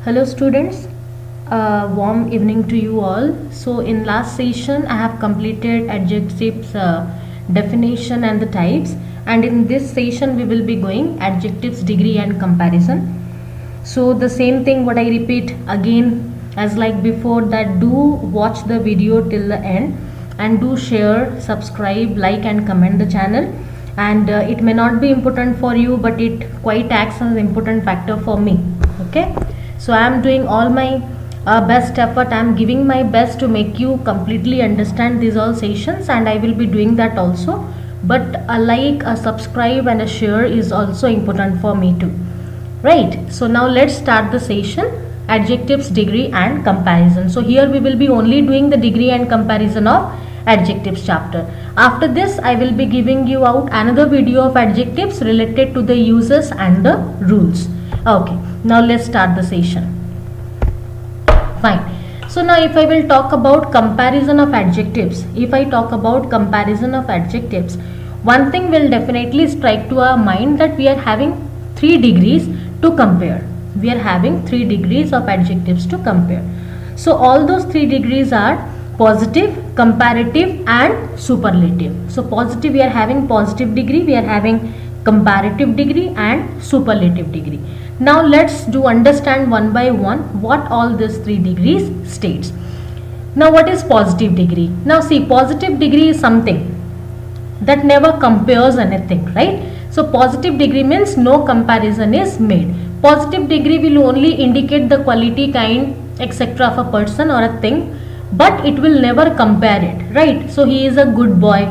Hello students, warm evening to you all. So in last session I have completed adjectives definition and the types, and in this session we will be going adjectives degree and comparison. So the same thing what I repeat again as like before, that do watch the video till the end and do share, subscribe, like and comment the channel. And it may not be important for you, but it quite acts as an important factor for me. Okay, so I am doing all my best effort. I am giving my best to make you completely understand these all sessions, and I will be doing that also. But a like, a subscribe and a share is also important for me too, right? So now let's start the session, adjectives degree and comparison. So here we will be only doing the degree and comparison of adjectives chapter. After this I will be giving you out another video of adjectives related to the uses and the rules. Okay, now let's start the session. Fine. So now if I will talk about comparison of adjectives, one thing will definitely strike to our mind, that we are having 3 degrees to compare. We are having 3 degrees of adjectives to compare. So all those 3 degrees are positive, comparative and superlative. So positive, we are having positive degree, we are having comparative degree and superlative degree. Now let's do understand one by one what all these 3 degrees states. Now what is positive degree? Now see, positive degree is something that never compares anything, right? So positive degree means no comparison is made. Positive degree will only indicate the quality, kind, etc. of a person or a thing, but it will never compare it, right? So he is a good boy,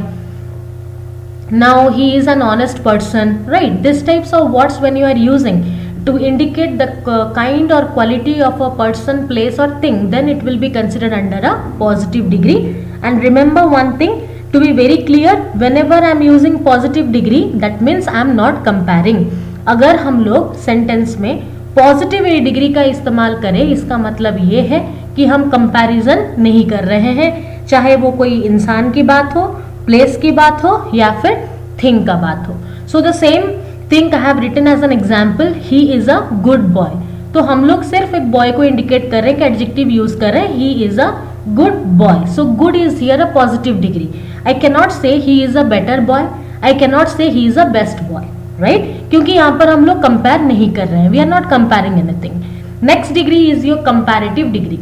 now he is an honest person, right? These types of words when you are using to indicate the kind or quality of a person, place or thing, then it will be considered under a positive degree. And remember one thing, to be very clear, whenever I am using positive degree, that means I am not comparing. अगर हम लोग sentence में positive degree का इस्तेमाल करें, इसका मतलब ये है कि हम कंपैरिजन नहीं कर रहे हैं, चाहे वो कोई इंसान की बात हो, प्लेस की बात हो या फिर थिंग का बात हो. So the same thing I have written as an example, he is a good boy. तो हम लोग सिर्फ एक बॉय को इंडिकेट कर रहे हैं कि एडजेक्टिव यूज कर रहे हैं, he is a good boy. So good is here a positive degree. I can not say he is a better boy, I can not say he is a best boy, right? क्योंकि यहाँ पर हम लोग compare नहीं कर रहे हैं, we are not comparing anything. Next degree is your comparative degree.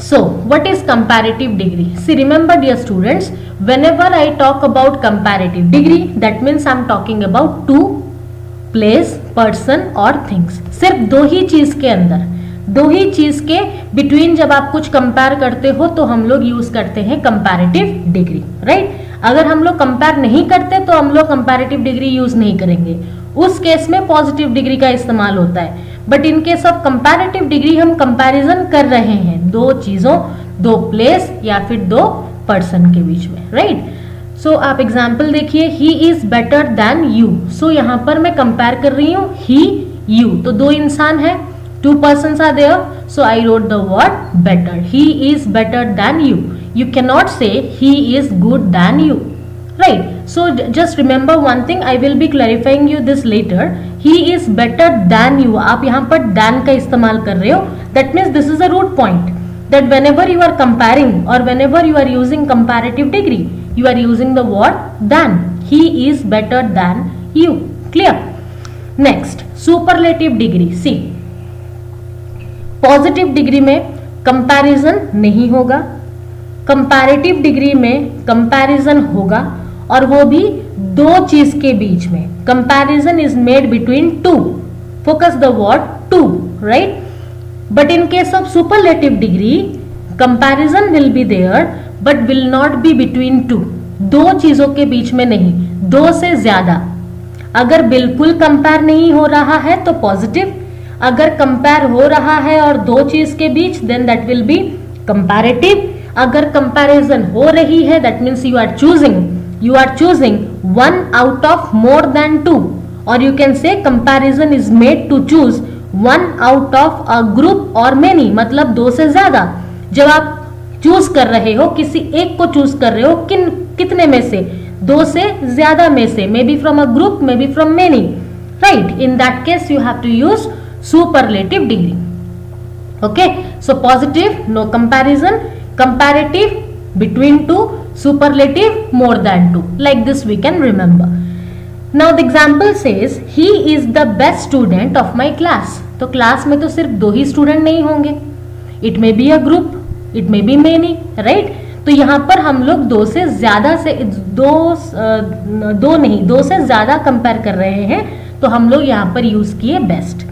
So what is comparative degree? See, remember dear students, whenever I talk about comparative degree, that means I am talking about two, place, person और things. सिर्फ 2 ही चीज के अंदर, 2 ही चीज के between जब आप कुछ कंपेयर करते हो तो हम लोग यूज करते हैं कंपैरेटिव डिग्री, राइट? अगर हम लोग कंपेयर नहीं करते तो हम लोग कंपैरेटिव डिग्री यूज नहीं करेंगे, उस केस में पॉजिटिव डिग्री का इस्तेमाल होता है. But in case of comparative degree हम कंपैरिजन कर रहे हैं 2 चीजों, 2 प्लेस या फिर 2 पर्सन के बीच में, राइट? सो आप एग्जाम्पल देखिए, he is better than you. So यहाँ पर मैं कंपेयर कर रही हूँ ही, यू, तो 2 इंसान है, 2 persons are there, so I wrote the word better. He is better than you. You cannot say he is good than you, right? So just remember one thing, I will be clarifying you this later. He is better than you. आप यहाँ पर than का इस्तेमाल कर रहे हो, that means this is a root point, that whenever you are comparing or whenever you are using comparative degree, you are using the word than. He is better than you. Clear? Next, superlative degree. See, positive degree में comparison नहीं होगा, comparative degree में comparison होगा, और वो भी 2 चीज के बीच में. Comparison is made between 2. Focus the word 2, right? But in case of superlative degree, comparison will be there but will not be between 2. 2 चीजों के बीच में नहीं, 2 से ज्यादा. अगर बिल्कुल कंपेयर नहीं हो रहा है तो पॉजिटिव, अगर कंपेयर हो रहा है और 2 चीज के बीच, then that will be comparative. अगर कंपैरिजन हो रही है, that means you are choosing 1 out of more than 2, or you can say comparison is made to choose 1 out of a group or many, मतलब 2 से ज्यादा. जब आप चूज कर रहे हो, किसी एक को चूज कर रहे हो, कितने में से? 2 से ज्यादा में से, may be from a group, may be from many, right? In that case you have to use superlative degree. Okay, so positive, no comparison, comparative, between two, superlative, more than two. Like this we can remember. Now the example says he is the best student of my class. तो class में तो सिर्फ 2 ही student नहीं होंगे, it may be a group, it may be many, right. तो यहाँ पर हम लोग 2 से ज्यादा से 2 से ज्यादा कंपेयर कर रहे हैं, तो हम लोग यहाँ पर यूज किए best,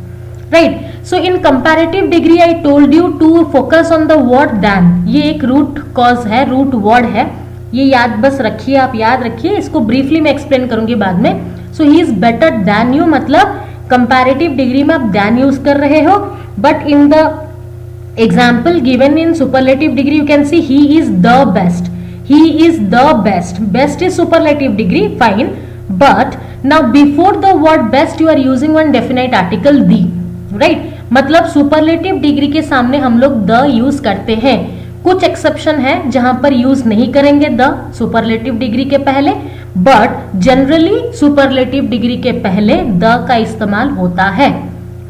right. So in comparative degree I told you to focus on the word than. ये एक रूट कॉज है, रूट वर्ड है, ये याद बस रखिए, आप याद रखिए, इसको ब्रीफली मैं एक्सप्लेन करूंगी बाद में। So he is better than you, मतलब कंपैरेटिव डिग्री में आप दैन यूज कर रहे हो, but in the example given in superlative degree you can see he is the best, he is the best, best is superlative degree, fine, but now before the word best you are using one definite article the, right. मतलब superlative degree के सामने हम लोग the use करते हैं, कुछ exception है जहां पर यूज नहीं करेंगे द सुपरलेटिव डिग्री के पहले, बट जनरली सुपरलेटिव डिग्री के पहले द का इस्तेमाल होता है,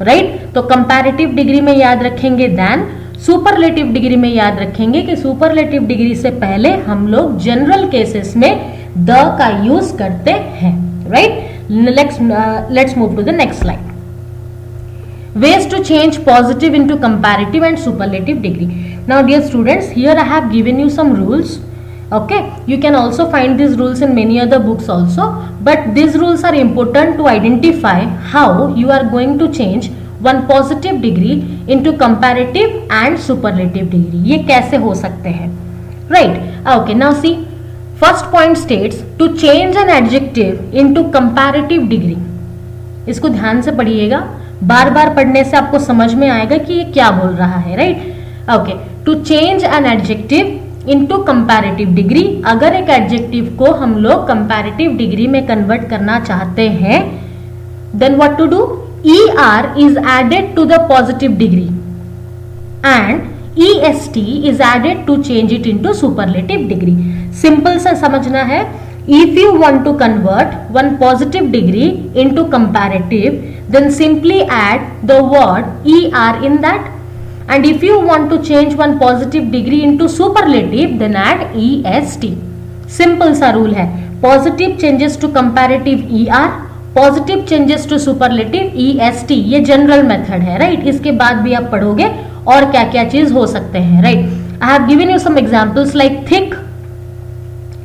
राइट। तो कंपैरेटिव डिग्री में याद रखेंगे देन, सुपरलेटिव डिग्री में याद रखेंगे कि सुपरलेटिव डिग्री से पहले हम लोग जनरल केसेस में द का यूज करते हैं, right. Let's move to the next slide. Ways to change positive into comparative and superlative degree. Now dear students, here I have given you some rules. Okay, you can also find these rules in many other books also, but these rules are important to identify how you are going to change one positive degree into comparative and superlative degree. ये कैसे हो सकते हैं, right? Okay, now see, first point states to change an adjective into comparative degree. इसको ध्यान से पढ़िएगा, बार बार पढ़ने से आपको समझ में आएगा कि ये क्या बोल रहा है, right. Okay, to change an adjective into comparative degree, अगर एक एडजेक्टिव को हम लोग कंपैरेटिव डिग्री में कन्वर्ट करना चाहते हैं, then what to do, ER is added to the positive degree and EST is added to change it into superlative degree. Simple सा समझना है, if you want to convert one positive degree into comparative, then simply add the word ER in that, and if you want to change one positive degree into superlative, then add EST. Simple सा rule है, positive changes to comparative ER, positive changes to superlative EST, ये general method है, right. इसके बाद भी आप पढ़ोगे और क्या क्या चीज हो सकते हैं, right. I have given you some examples like thick,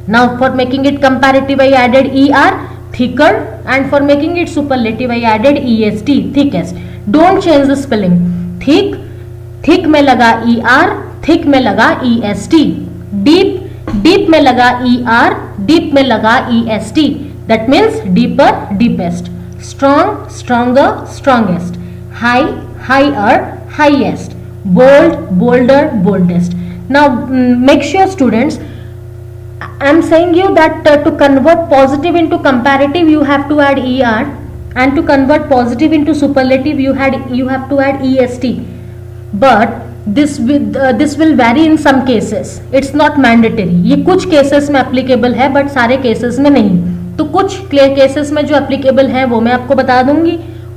now for making it comparative I added ER, thicker, and for making it superlative I added EST, thickest. Don't change the spelling, thick, thick में लगा ER, thick में लगा EST, deep, deep में लगा ER, deep में लगा EST, that means deeper, deepest, strong, stronger, strongest, high, higher, highest, bold, bolder, boldest. Now make sure students, I am saying you that to convert positive into comparative you have to add ER, and to convert positive into superlative you have to add EST, but this will vary in some cases, it's not mandatory. ये कुछ cases में applicable है but सारे cases में नहीं, तो कुछ cases में जो एप्लीकेबल है वो मैं आपको बता दूंगी,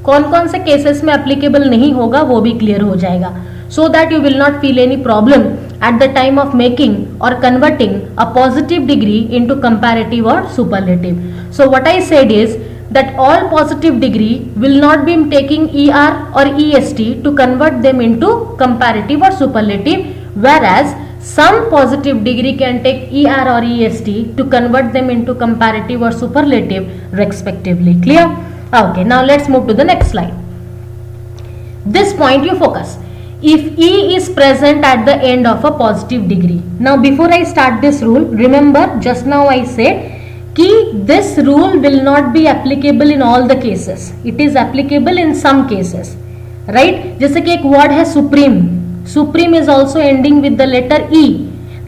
कौन कौन से केसेस में एप्लीकेबल नहीं होगा वो भी क्लियर हो जाएगा, so that you will not feel any problem at the time of making और converting a positive degree into comparative और superlative. So what I said is that all positive degree will not be taking ER or EST to convert them into comparative or superlative, whereas some positive degree can take ER or EST to convert them into comparative or superlative respectively. Clear? Okay, now let's move to the next slide. This point you focus. If E is present at the end of a positive degree. Now before I start this rule, remember just now I said कि this rule will not be applicable in all the cases. It is applicable in some cases, right? जैसे कि एक word है supreme. Supreme is also ending with the letter E.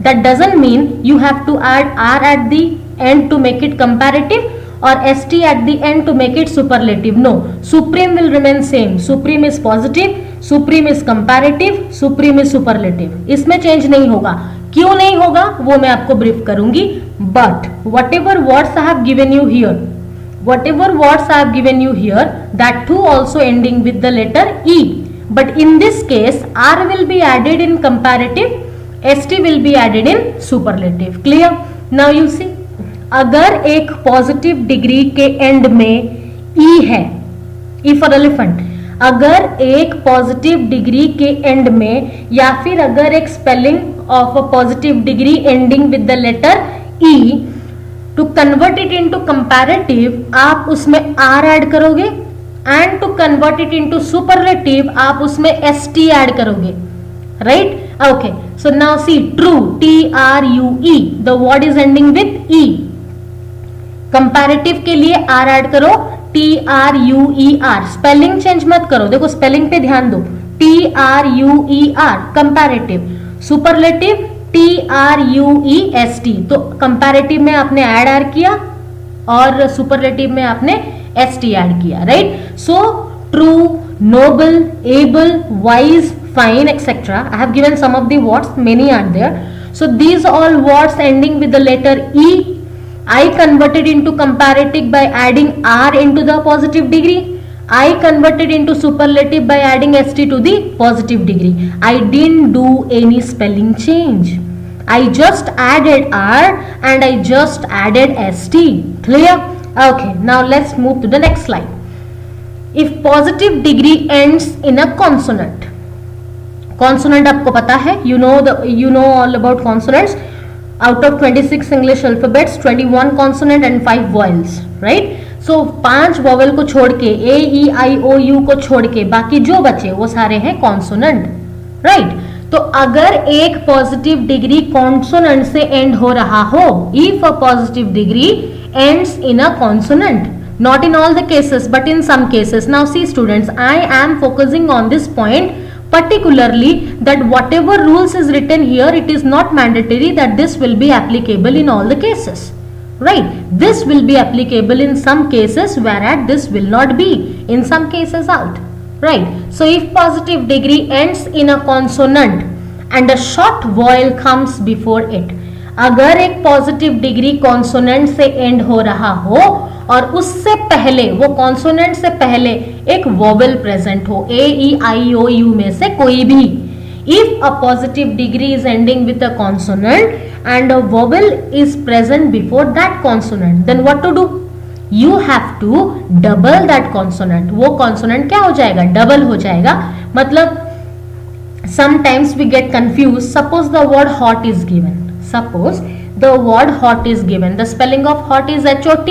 That doesn't mean you have to add R at the end to make it comparative or ST at the end to make it superlative. No, supreme will remain same. Supreme is positive, supreme is comparative, supreme is superlative. इसमें change नहीं होगा. क्यों नहीं होगा वो मैं आपको brief करूंगी, but what ever words I have given you here, whatever words I have given you here, that too also ending with the letter E. But in this case, R will be added in comparative, ST will be added in superlative. Clear? Now you see, अगर एक positive degree के and में E है, E for elephant, अगर एक positive degree के and में, या फिर अगर एक spelling of a positive degree ending with the letter E, to convert it into comparative आप उसमें R ऐड करोगे, and to convert it into superlative आप उसमें ST ऐड करोगे, right? Okay, so now see true, TRUE, the word is ending with E. Comparative के लिए R add करो, TRUER, spelling change मत करो, देखो स्पेलिंग पे ध्यान दो, TRUER कंपैरेटिव. सुपरलेटिव TRUEST, तो कंपैरेटिव में आपने ऐड किया और सुपरलेटिव में आपने ST ऐड किया, right? So true, noble, able, wise, fine, etcetera. I have given some of the words, many are there. So these all words ending with the letter E, I converted into comparative by adding R into the positive degree. I converted into superlative by adding ST to the positive degree. I didn't do any spelling change. I just added R and I just added ST. Clear? Okay, now let's move to the next slide. If positive degree ends in a consonant. Consonant आपको पता है, you know all about consonants. Out of 26 English alphabets, 21 consonant and 5 vowels, right? So 5 vowel को छोड़ के, A, E, I, O, U को छोड़ के बाकी जो बचे वो सारे हैं consonant, right? तो अगर एक पॉजिटिव डिग्री कॉन्सोनेंट से एंड हो रहा हो, if a positive degree ends in a consonant, not in all the cases but in some cases. Now see students, I am focusing on this point particularly, that whatever rules is written here, it is not mandatory that this will be applicable in all the cases, right? This will be applicable in some cases, whereas this will not be in some cases out, right? So if positive degree ends in a consonant and a short vowel comes before it, अगर एक positive degree consonant से and हो रहा हो और उससे पहले, वो कॉन्सोनेंट से पहले एक वोवेल प्रेजेंट हो, A, E, I, O, U में से कोई भी. If a positive degree is ending with a consonant and a vowel is present before that consonant, then what to do? You have to double that consonant. वो consonant क्या हो जाएगा? Double हो जाएगा. मतलब sometimes we get confused. Suppose the word hot is given. Suppose the word hot is given. The spelling of hot is HOT.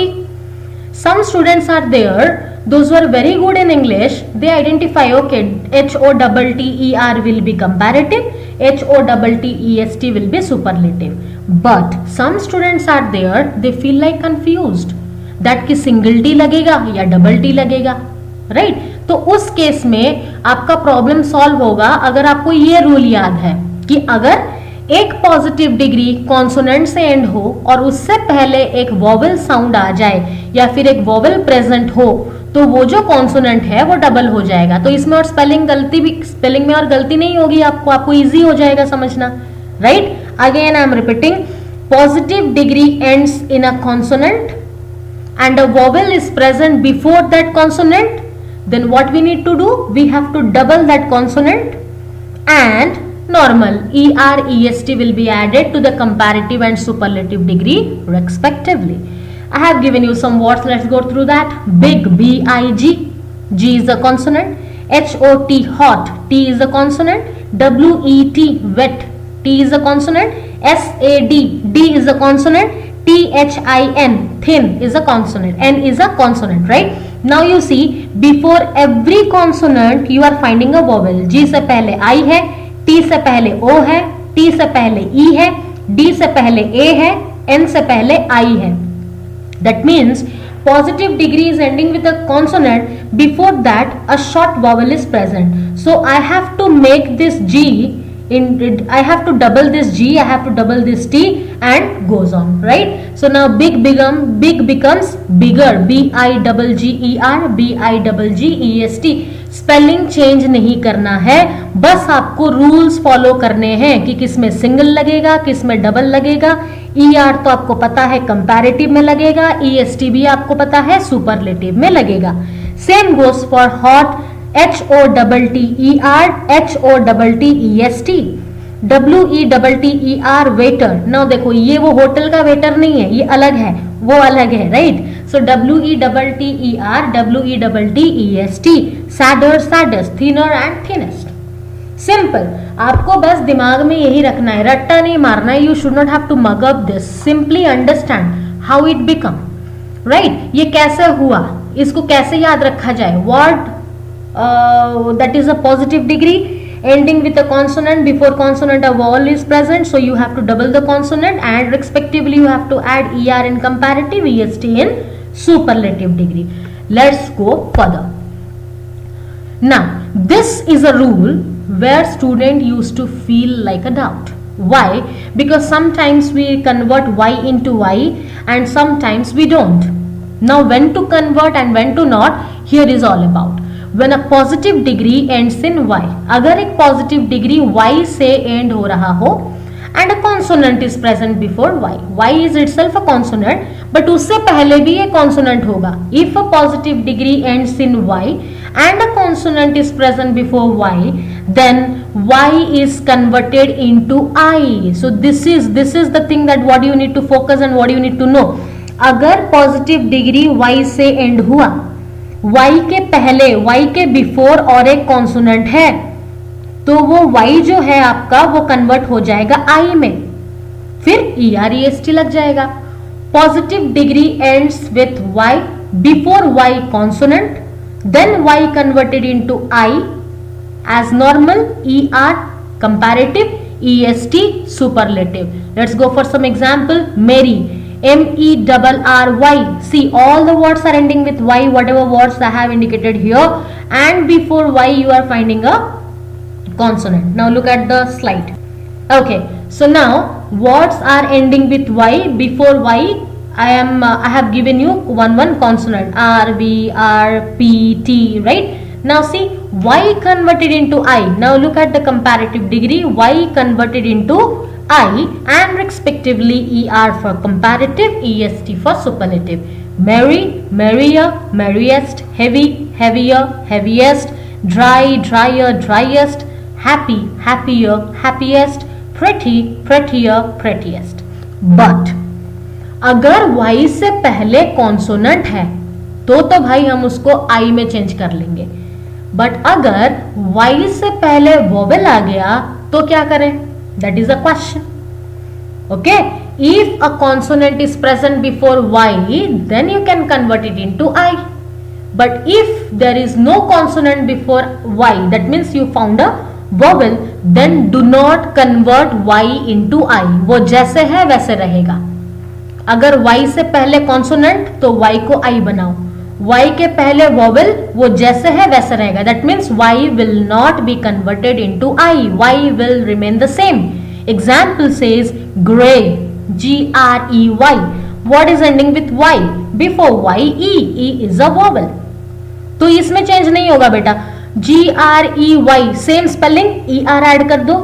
Some students are there, those who are very good in English, they identify, okay, HOTTER will be comparative, HOTTEST will be superlative. But some students are there, they feel like confused that कि single T लगेगा या double T लगेगा, right? तो उस case में आपका problem solve होगा अगर आपको ये रूल याद है कि अगर एक पॉजिटिव डिग्री कॉन्सोनेंट से एंड हो और उससे पहले एक वोवेल साउंड आ जाए या फिर एक वोवेल प्रेजेंट हो, तो वो जो कॉन्सोनेंट है वो डबल हो जाएगा. तो इसमें और स्पेलिंग में और गलती नहीं होगी, आपको इजी हो जाएगा समझना, right? Again I am repeating, positive degree ends in a consonant and a vowel is present before that consonant, then what we need to do? We have to double that consonant and normal ER-EST will be added to the comparative and superlative degree respectively. I have given you some words, let's go through that. Big, B-I-G, G is a consonant. H-O-T, hot, T is a consonant. W-E-T, wet, T is a consonant. S-A-D, D is a consonant. T-H-I-N, thin is a consonant. N is a consonant, right? Now you see, before every consonant you are finding a vowel. G से पहले I है, T से पहले O है, T से पहले E है, D से पहले A है, N से पहले I है. That means positive degree is ending with a consonant. Before that a short vowel is present. So I have to make this G I have to double this G, I have to double this T, and goes on, right? So now big becomes bigger, B-I-G-G-E-R, B-I-G-G-E-S-T. Spelling change नहीं करना है, बस आपको rules follow करने हैं कि किस में सिंगल लगेगा, किस में डबल लगेगा। ER तो आपको पता है कंपैरेटिव में लगेगा, EST भी आपको पता है सुपरलेटिव में लगेगा। Same goes for hot, HOTTER, HOTTEST, WETTER waiter. ना देखो ये वो होटल का वेटर नहीं है, ये अलग है, वो अलग है, right. So WETTER, WETTEST, sadder, saddest, thinner and thinnest. Simple, आपको बस दिमाग में यही रखना है, रट्टा नहीं मारना है। You should not have to mug up this, simply understand how it become, right. ये कैसे हुआ, इसको कैसे याद रखा जाए। Word that is a positive degree ending with a consonant, before consonant a vowel is present, so you have to double the consonant, and respectively you have to add ER in comparative, EST in superlative degree. Let's go further. Now this is a rule where student used to feel like a doubt. Why? Because sometimes we convert Y into Y and sometimes we don't. Now when to convert and when to not, here is all about. When a positive degree ends in Y, अगर एक positive degree Y से end हो रहा हो and a consonant is present before Y, Y is itself a consonant, but उससे पहले भी एक consonant होगा. If a positive degree ends in Y and a consonant is present before Y, then Y is converted into I. So this is the thing that what you need to focus and what you need to know. अगर positive degree Y से end हुआ, Y के पहले, Y के before और एक consonant है, तो वो Y जो है आपका वो कन्वर्ट हो जाएगा I में, फिर ER EST लग जाएगा. Positive degree ends with Y, before Y consonant, then Y converted into I as normal, ER comparative, EST superlative. Let's go for some example. Mary, MERRY. See, all the words are ending with Y, whatever words I have indicated here, and before Y you are finding a consonant. Now look at the slide. Okay, so now words are ending with Y, before Y I have given you one consonant, R, V, R, P, T, right? Now see, Y converted into I. Now look at the comparative degree. Y converted into I and respectively ER for comparative, EST for superlative. Merry, merrier, merriest, heavy, heavier, heaviest, dry, drier, driest, happy, happier, happiest, pretty, prettier, prettiest. But अगर Y से पहले consonant है तो भाई हम उसको I में change कर लेंगे. बट अगर Y से पहले वोवेल आ गया तो क्या करें? That is a question. Okay, if a consonant is present before Y, then you can convert it into I. But if there is no consonant before Y, that means you found a vowel, then do not convert Y into I. वो जैसे है वैसे रहेगा. अगर Y से पहले consonant तो Y को I बनाओ. Y के पहले vowel वो जैसे है वैसे रहेगा. That means Y will not be converted into I. Y will remain the same. Example says gray, GREY. What is ending with Y? Before Y, E is a vowel. तो इसमें change नहीं होगा बेटा. GREY same spelling, ER add कर दो.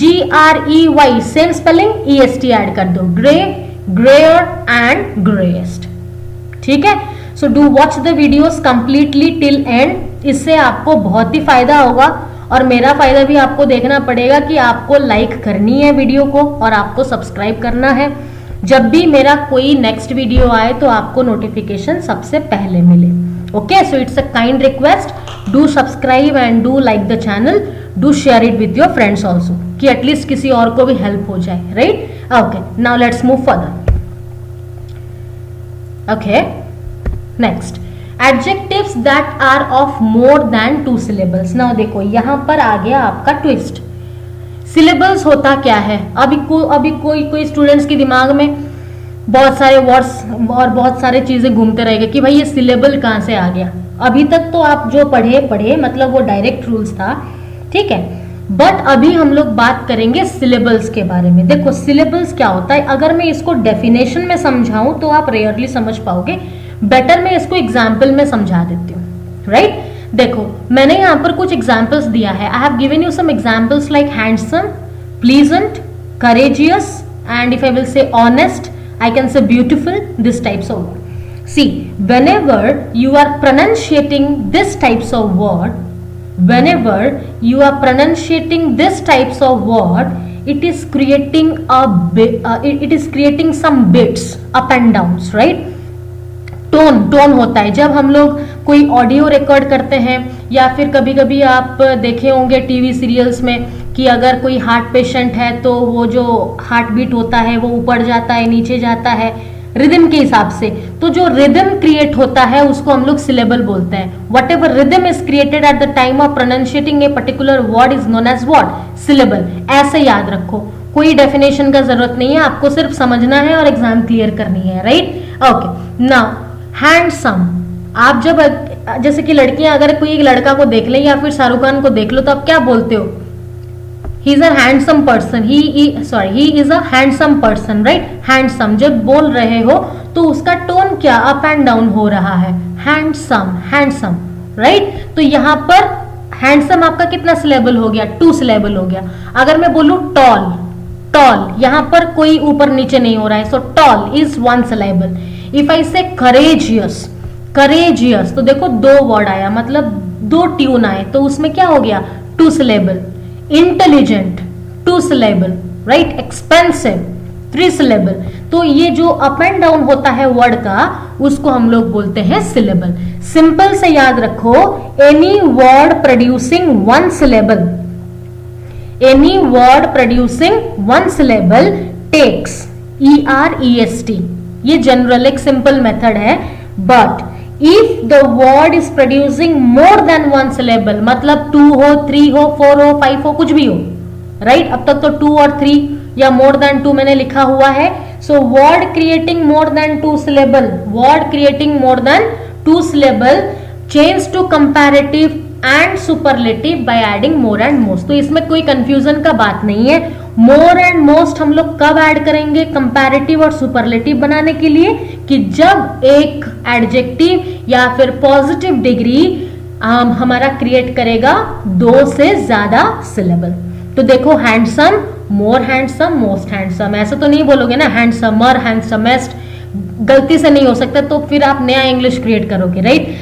GREY same spelling, EST add कर दो. Grey, greyer and greyest. ठीक है. So do watch the videos completely till end. इससे आपको बहुत ही फायदा होगा और मेरा फायदा भी आपको देखना पड़ेगा कि आपको लाइक करनी है वीडियो को और आपको सब्सक्राइब करना है. जब भी मेरा कोई नेक्स्ट वीडियो आए तो आपको नोटिफिकेशन सबसे पहले मिले. Okay, so it's a kind request. Do subscribe and do like the channel. Do share it with your friends also, कि एटलीस्ट किसी और को भी हेल्प हो जाए. Right. Okay, now let's move further. Okay, next, adjectives that are of more than 2 syllables. नाउ देखो यहां पर आ गया आपका ट्विस्ट. सिलेबल्स होता क्या है? अभी कोई स्टूडेंट्स के दिमाग में बहुत सारे वर्ड्स और बहुत सारे चीजें घूमते रहेंगे कि भाई ये सिलेबल कहां से आ गया. अभी तक तो आप जो पढ़े मतलब वो डायरेक्ट रूल्स था, ठीक है. बट अभी हम लोग बात करेंगे सिलेबल्स के बारे में. देखो सिलेबल्स क्या होता है, अगर मैं इसको डेफिनेशन में समझाऊं तो आप रेयरली समझ पाओगे. बेटर मैं इसको एग्जाम्पल में समझा देती हूँ. राइट. देखो मैंने यहाँ पर कुछ एग्जाम्पल्स दिया है. I have given you some examples like handsome, pleasant, courageous, and if I will say honest, I can say beautiful, this types of word. See, whenever you are pronunciating this types of word, whenever you are pronunciating this types of word, it is creating it is creating some bits up and downs, right? Tone होता है. जब हम लोग कोई audio record करते हैं या फिर कभी कभी आप देखे होंगे टीवी सीरियल्स में कि अगर कोई हार्ट पेशेंट है तो वो जो हार्ट बीट होता है वो ऊपर जाता है, नीचे जाता है रिदम के हिसाब से. तो जो रिदम क्रिएट होता है उसको हम लोग सिलेबल बोलते हैं. Whatever rhythm is created at the time of pronunciating a particular word is known as what? Syllable. ऐसे याद रखो, कोई डेफिनेशन का जरूरत नहीं है, आपको सिर्फ समझना है और एग्जाम क्लियर करनी है, राइट? Okay, now handsome. आप जब जैसे कि लड़कियां अगर कोई एक लड़का को देख ले या फिर शाहरुख खान को देख लो तो आप क्या बोलते हो? ही is a handsome person, he is a handsome person, right? Handsome जब बोल रहे हो तो उसका टोन क्या अप एंड डाउन हो रहा है. Handsome, handsome, right? तो यहाँ पर हैंडसम आपका कितना सिलेबल हो गया? 2 सिलेबल हो गया. अगर मैं बोलूं टॉल, टॉल यहाँ पर कोई ऊपर नीचे नहीं हो रहा है, so tall is 1 syllable. If I से करेजियस, करेजियस तो देखो 2 वर्ड आया, मतलब 2 ट्यून आए, तो उसमें क्या हो गया? 2 syllable. Intelligent 2 syllable, right? Expensive 3 syllable. तो ये जो अप एंड डाउन होता है वर्ड का उसको हम लोग बोलते हैं सिलेबल. सिंपल से याद रखो, any word producing 1 syllable, any word producing 1 syllable takes EREST. ये जनरल एक सिंपल मेथड है. But if the word is producing more than 1 syllable, मतलब 2 हो, 3 हो, 4 हो, 5 हो, कुछ भी हो, राइट? अब तक तो 2 और 3 या मोर देन 2 मैंने लिखा हुआ है. So word creating more than 2 syllable, word creating more than 2 syllable change to comparative and superlative by adding more and most. तो इसमें कोई कंफ्यूजन का बात नहीं है. मोर एंड मोस्ट हम लोग कब ऐड करेंगे कंपैरेटिव और सुपरलेटिव बनाने के लिए? कि जब एक एडजेक्टिव या फिर पॉजिटिव डिग्री हमारा क्रिएट करेगा 2 से ज्यादा सिलेबल. तो देखो हैंडसम, मोर हैंडसम, मोस्ट हैंडसम. ऐसा तो नहीं बोलोगे ना हैंडसमर, हैंडसमेस्ट, गलती से नहीं हो सकता, तो फिर आप नया इंग्लिश क्रिएट करोगे, right?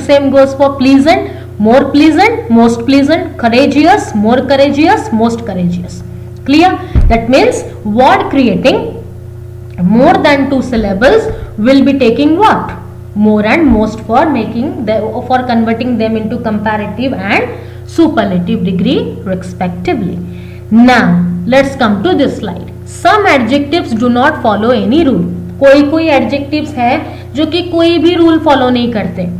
Same goes for pleasant, more pleasant, most pleasant, courageous, more courageous, most courageous. Clear? That means word creating more than 2 syllables will be taking what? More and most for making for converting them into comparative and superlative degree respectively. Now let's come to this slide. Some adjectives do not follow any rule. कोई adjectives है जो कि कोई भी rule follow नहीं करते.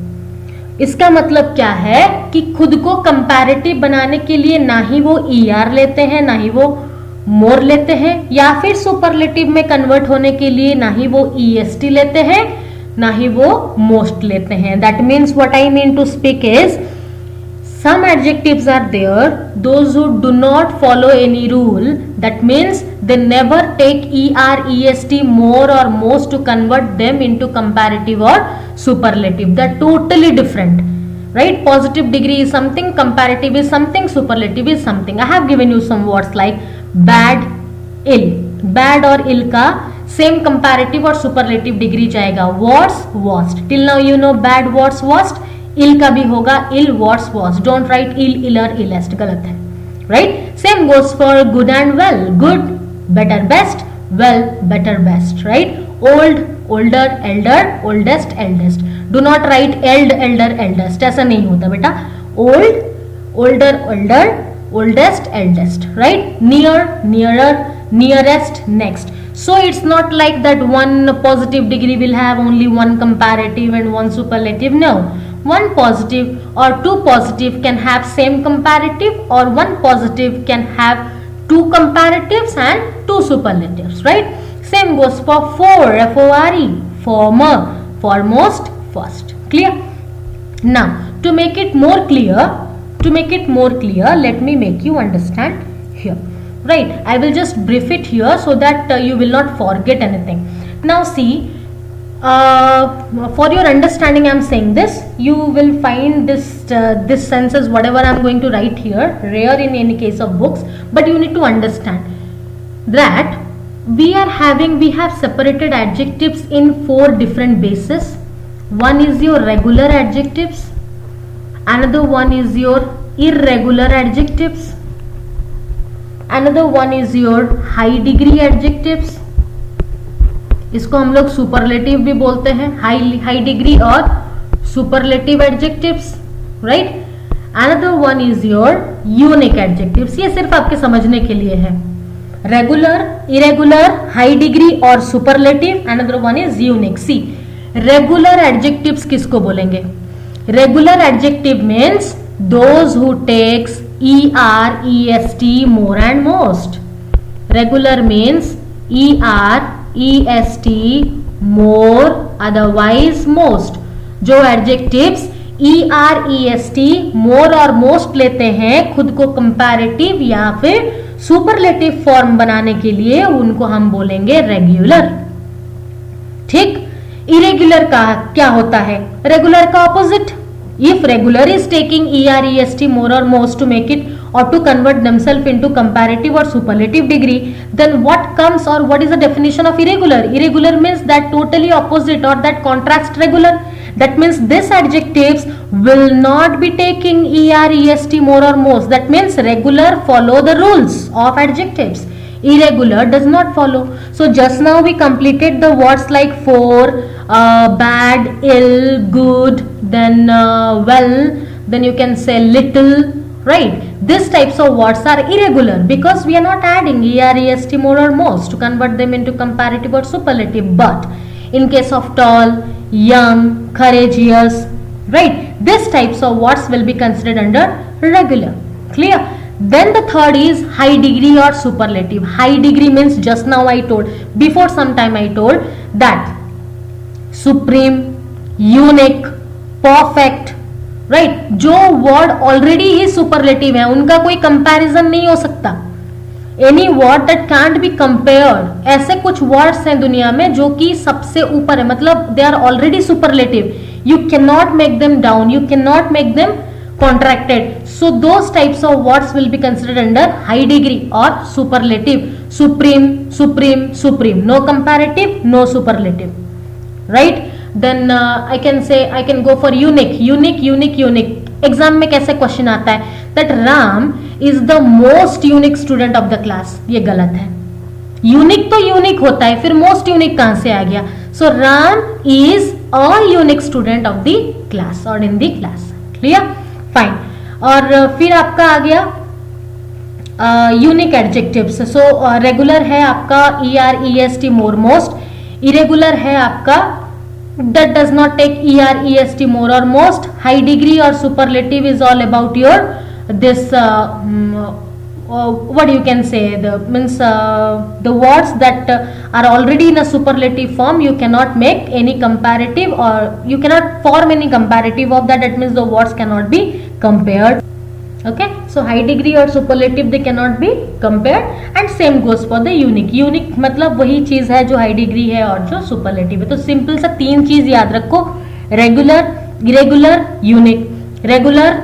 इसका मतलब क्या है कि खुद को कंपैरेटिव बनाने के लिए ना ही वो ER लेते हैं, ना ही वो मोर लेते हैं, या फिर सुपरलेटिव में कन्वर्ट होने के लिए ना ही वो EST लेते हैं, ना ही वो मोस्ट लेते हैं. That means what I mean to speak is some adjectives are there, those who do not follow any rule, that means they never take EREST, more or most, to convert them into comparative or superlative. They're totally different, right? Positive degree is something, comparative is something, superlative is something. I have given you some words like bad, ill. Bad और ill का same comparative और superlative degree जाएगा. Worse, worst. Till now you know bad, worse, worst. Ill का भी होगा ill, worse, worse. Don't write ill, iller, illest, गलत है, right? Same goes for good and well. Good, better, best. Well, better, best, right? Old, older, elder, oldest, eldest. Do not write eld, elder, eldest. ऐसा नहीं होता बेटा. Old, older, older, oldest, eldest, right? Near, nearer, nearest, next. So it's not like that one positive degree will have only one comparative and one superlative. No, one positive or 2 positive can have same comparative, or 1 positive can have 2 comparatives and 2 superlatives, right? Same goes for for, F-O-R-E, former, foremost, first. Clear? Now to make it more clear, let me make you understand here. Right, I will just brief it here so that you will not forget anything. Now see, For your understanding, I'm saying this. You will find this senses whatever I'm going to write here rare in any case of books, but you need to understand that we have separated adjectives in 4 different bases. One is your regular adjectives, another one is your irregular adjectives, another one is your high degree adjectives, इसको हम लोग superlative भी बोलते हैं, high degree और superlative adjectives, right. Another one is your unique adjectives. ये सिर्फ आपके समझने के लिए है. रेगुलर, इरेगुलर, हाई डिग्री और superlative. Another one is unique. See, regular adjectives किसको बोलेंगे? Regular adjective means those who takes ER, EST more and most. Regular means ER, EST more, otherwise most. जो एडजेक्टिव्स ER, EST more और most लेते हैं खुद को comparative या फिर सुपरलेटिव फॉर्म बनाने के लिए, उनको हम बोलेंगे रेगुलर. ठीक. इरेगुलर का क्या होता है? रेगुलर का opposite. If regular is taking ER, EST more or most to make it or to convert themselves into comparative or superlative degree, then what comes or what is the definition of irregular? Irregular means that totally opposite or that contrasts regular. That means this adjectives will not be taking ER, EST more or most. That means regular follow the rules of adjectives. Irregular does not follow. So just now we completed the words like for, bad, ill, good, then well, then you can say little, right? These types of words are irregular because we are not adding ER, EST more or most to convert them into comparative or superlative. But in case of tall, young, courageous, right, these types of words will be considered under regular. Clear? Then the third is high degree or superlative. High degree means just now I told, before some time I told that supreme, unique, perfect, right. जो word already ही superlative है उनका कोई comparison नहीं हो सकता. Any word that can't be compared. ऐसे कुछ words हैं दुनिया में जो कि सबसे ऊपर है, मतलब they are already superlative. You can not make them down, you can not make them contracted. So those types of words will be considered under high degree और superlative. Supreme, supreme, supreme. No comparative, no superlative, right. Then I can say, I can go for unique, unique, unique, unique. Exam में कैसे question आता है? That Ram is the most unique student of the class. ये गलत है. Unique तो unique होता है, फिर मोस्ट यूनिक कहां से आ गया? So Ram is a unique student of the class और in the class. Clear? Fine. और फिर आपका आ गया यूनिक एडजेक्टिव्स. सो रेगुलर है आपका ER, EST more most. Irregular है आपका that does not take ER, EST more or most. High degree or superlative is all about your this what you can say, the means the words that are already in a superlative form. You cannot make any comparative or you cannot form any comparative of that. That means the words cannot be compared. Okay, so high degree और superlative they cannot be compared and same goes for the unique. Unique मतलब वही चीज है जो high degree है और जो superlative है. तो सिंपल सा 3 चीज याद रखो, रेगुलर, इरेगुलर, यूनिक. रेगुलर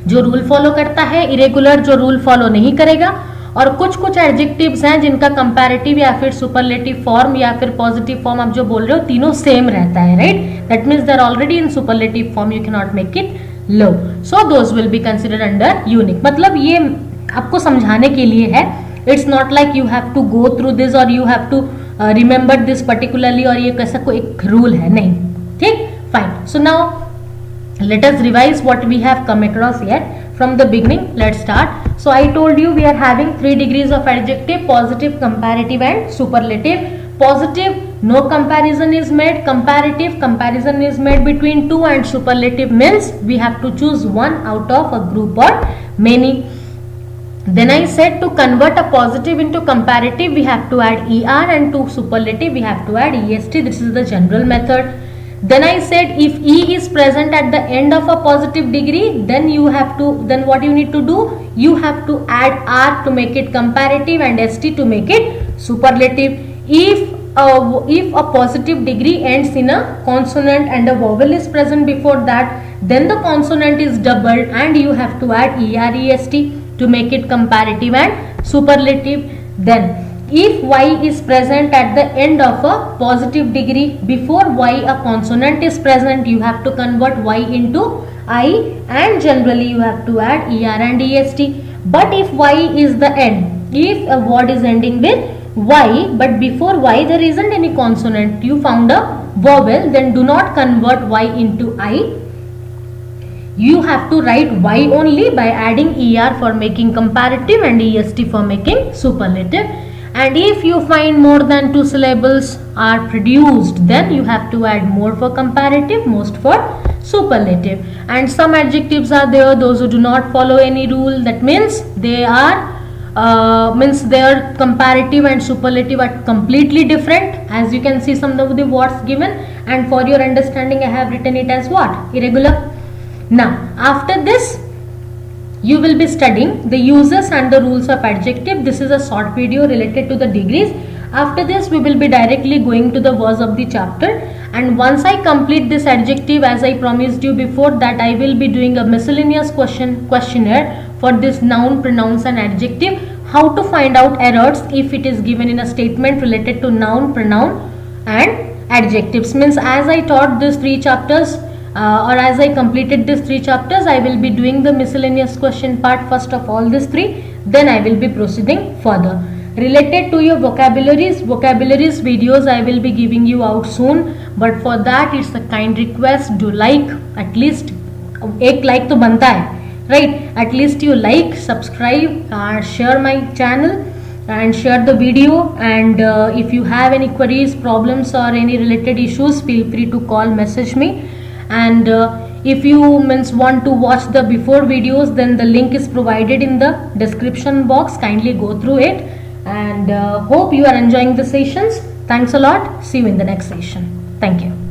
जो रूल फॉलो करता है, इरेगुलर जो रूल फॉलो नहीं करेगा. और कुछ कुछ एडजेक्टिव्स हैं जिनका कंपैरेटिव या फिर सुपरलेटिव फॉर्म या फिर पॉजिटिव फॉर्म आप जो बोल रहे हो तीनों सेम रहता है, right. That means they are already in superlative form, you can not make it low. So those will be considered under unique. मतलब ये आपको समझाने के लिए है. It's not like you have to go through this और you have to remember this particularly और ये कैसा कोई एक रूल है, नहीं. ठीक, fine. So now let us revise what we have come across yet from the beginning. Let's start. So I told you we are having 3 degrees of adjective: positive, comparative and superlative. Positive, no comparison is made. Comparative, comparison is made between 2, and superlative means we have to choose one out of a group or many. Then I said to convert a positive into comparative we have to add ER, and to superlative we have to add EST. This is the general method. Then I said if E is present at the end of a positive degree, then what you need to do, you have to add R to make it comparative and ST to make it superlative. If if a positive degree ends in a consonant and a vowel is present before that, then the consonant is doubled and you have to add ER-EST to make it comparative and superlative. Then if Y is present at the end of a positive degree, before Y a consonant is present, you have to convert Y into I, and generally you have to add ER and EST. But if Y is the end, if a word is ending with Y but before Y there isn't any consonant, you found a vowel, then do not convert Y into I. You have to write Y only by adding ER for making comparative and EST for making superlative. And if you find more than 2 syllables are produced, then you have to add more for comparative, most for superlative. And some adjectives are there, those who do not follow any rule, that means they are their comparative and superlative are completely different. As you can see some of the words given, and for your understanding I have written it as what? Irregular. Now after this you will be studying the uses and the rules of adjective. This is a short video related to the degrees. After this we will be directly going to the words of the chapter, and once I complete this adjective, as I promised you before, that I will be doing a miscellaneous questionnaire for this noun, pronouns and adjective. How to find out errors if it is given in a statement related to noun, pronoun and adjectives. Means as I taught these 3 chapters or as I completed these 3 chapters, I will be doing the miscellaneous question part first of all these 3, then I will be proceeding further. Related to your vocabularies videos I will be giving you out soon, but for that it's a kind request, do like, at least एक like तो बनता है, right? At least you like, subscribe and share my channel and share the video. And if you have any queries, problems or any related issues, feel free to call, message me. And if you want to watch the before videos, then the link is provided in the description box. Kindly go through it, and hope you are enjoying the sessions. Thanks a lot. See you in the next session. Thank you.